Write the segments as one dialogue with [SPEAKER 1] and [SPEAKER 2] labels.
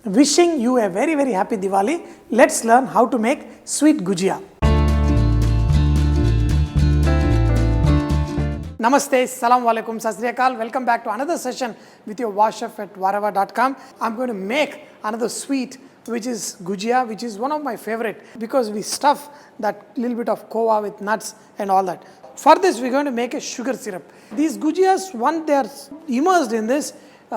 [SPEAKER 1] Wishing you a very happy Diwali. Let's learn how to make sweet gujia. Namaste, Salam Alaikum, Sat Sri Akal. Welcome back to another session with your Vahchef at whatever.com. I'm going to make another sweet which is gujia, which is one of my favorite because we stuff that little bit of khoya with nuts and all that. For this, we're going to make a sugar syrup. These gujiyas, once they are immersed in this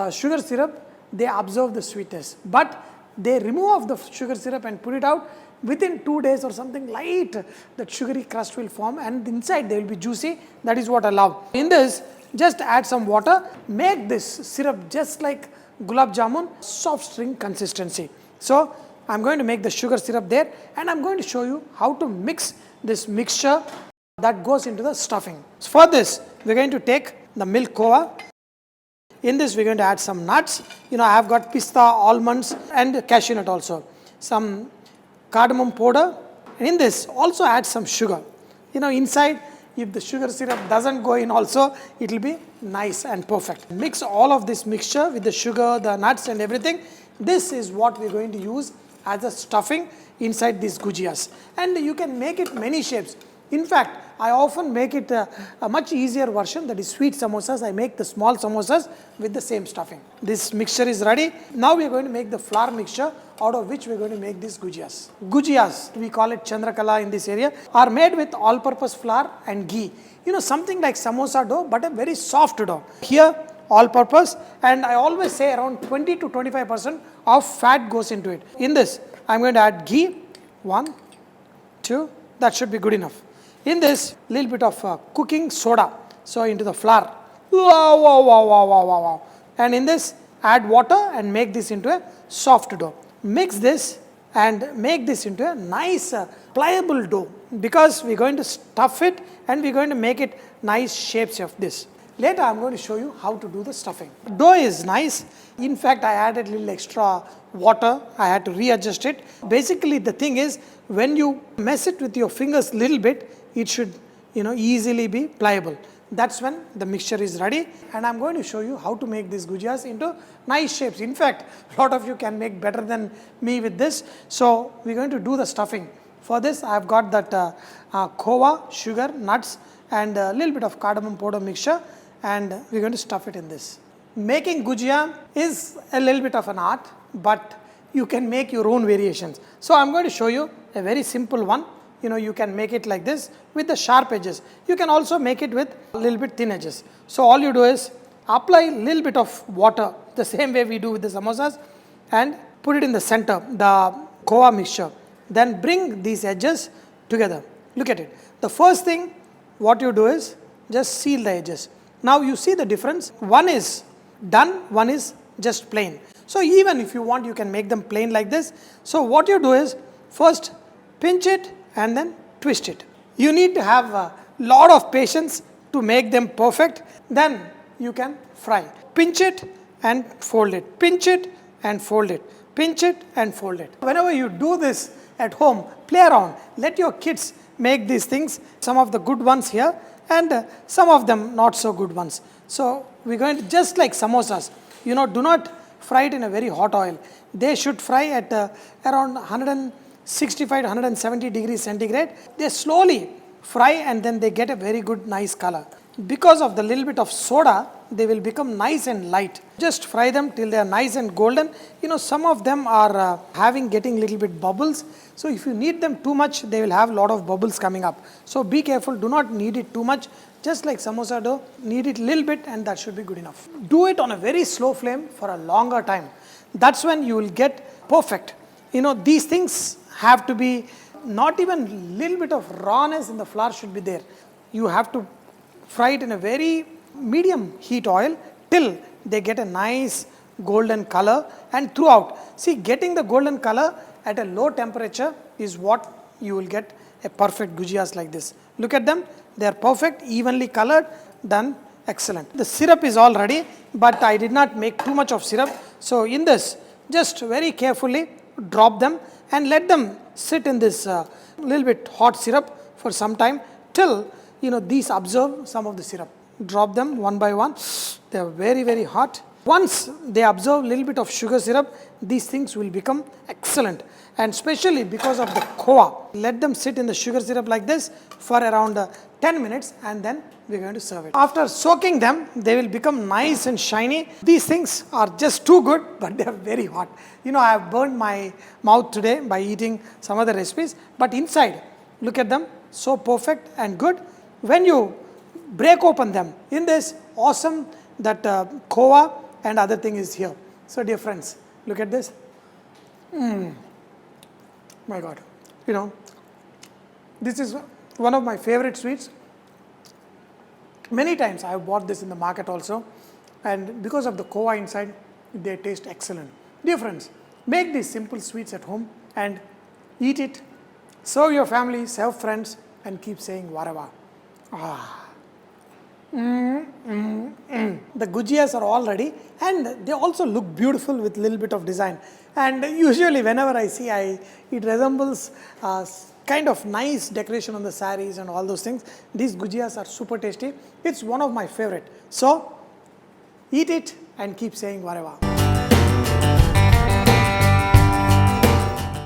[SPEAKER 1] sugar syrup, they absorb the sweetness. But they remove the sugar syrup and put it out. Within 2 days or something light, that sugary crust will form and inside they will be juicy. That is what I love. In this, just add some water. Make this syrup just like gulab jamun, soft string consistency. So, I'm going to make the sugar syrup there and I'm going to show you how to mix this mixture that goes into the stuffing. So for this, we're going to take the milk khoya. In this, we're going to add some nuts. I have got pista, almonds and cashew nut also. Some cardamom powder. And in this, also add some sugar. Inside, if the sugar syrup doesn't go in also, it will be nice and perfect. Mix all of this mixture with the sugar, the nuts and everything. This is what we're going to use as a stuffing inside these gujiyas. And you can make it many shapes. In fact, I often make it a much easier version, that is sweet samosas. I make the small samosas with the same stuffing. This mixture is ready. Now we are going to make the flour mixture out of which we are going to make these gujiyas. Gujiyas, we call it chandrakala in this area, are made with all-purpose flour and ghee. Something like samosa dough, but a very soft dough. Here, all-purpose, and I always say around 20 to 25% of fat goes into it. In this, I'm going to add ghee. 1, 2, that should be good enough. In this, little bit of cooking soda. So into the flour. Wow. And in this, add water and make this into a soft dough. Mix this and make this into a nice pliable dough because we're going to stuff it and we're going to make it nice shapes of this. Later, I'm going to show you how to do the stuffing. Dough is nice. In fact, I added a little extra water. I had to readjust it. Basically, the thing is, when you mess it with your fingers a little bit, it should, easily be pliable. That's when the mixture is ready. And I'm going to show you how to make these gujiyas into nice shapes. In fact, a lot of you can make better than me with this. So, we're going to do the stuffing. For this, I've got that khoya, sugar, nuts, and a little bit of cardamom powder mixture. And we're going to stuff it in this. Making gujia is a little bit of an art, but you can make your own variations. So I'm going to show you a very simple one. You can make it like this with the sharp edges. You can also make it with a little bit thin edges. So all you do is apply a little bit of water, the same way we do with the samosas, and put it in the center, the khoya mixture. Then bring these edges together. Look at it. The first thing, what you do is just seal the edges. Now you see the difference. One is done, one is just plain. So even if you want, you can make them plain like this. So what you do is first pinch it and then twist it. You need to have a lot of patience to make them perfect. Then you can fry. Pinch it and fold it. Pinch it and fold it. Pinch it and fold it. Whenever you do this at home, play around. Let your kids make these things. Some of the good ones here, and some of them not so good ones. So we're going to, just like samosas, do not fry it in a very hot oil. They should fry at around 165 to 170 degrees centigrade. They slowly fry and then they get a very good nice color. Because of the little bit of soda, they will become nice and light. Just fry them till they are nice and golden. Some of them are getting little bit bubbles. So if you knead them too much, they will have a lot of bubbles coming up. So be careful, do not knead it too much. Just like samosa dough, knead it a little bit and that should be good enough. Do it on a very slow flame for a longer time. That's when you will get perfect. These things have to be, not even little bit of rawness in the flour should be there. You have to fry it in a very medium heat oil till they get a nice golden color, and throughout. See, getting the golden color at a low temperature is what you will get a perfect gujiyas like this. Look at them, they are perfect, evenly colored, done, excellent. The syrup is all ready, but I did not make too much of syrup. So in this, just very carefully drop them and let them sit in this little bit hot syrup for some time till these absorb some of the syrup. Drop them one by one. They are very hot. Once they absorb a little bit of sugar syrup, these things will become excellent. And especially because of the Khoya. Let them sit in the sugar syrup like this for around 10 minutes and then we're going to serve it. After soaking them, they will become nice and shiny. These things are just too good, but they are very hot. You know, I have burned my mouth today by eating some other recipes, but inside, look at them, so perfect and good. When you break open them, in this awesome that Khoya and other thing is here. So dear friends, look at this. My God, you know, this is one of my favorite sweets. Many times I have bought this in the market also, and because of the Khoya inside, they taste excellent. Dear friends, make these simple sweets at home and eat it. Serve your family, serve friends, and keep saying Varava. The gujiyas are all ready and they also look beautiful with little bit of design. And usually whenever I see, it resembles kind of nice decoration on the saris and all those things. These gujiyas are super tasty. It's one of my favorite. So eat it and keep saying Varava.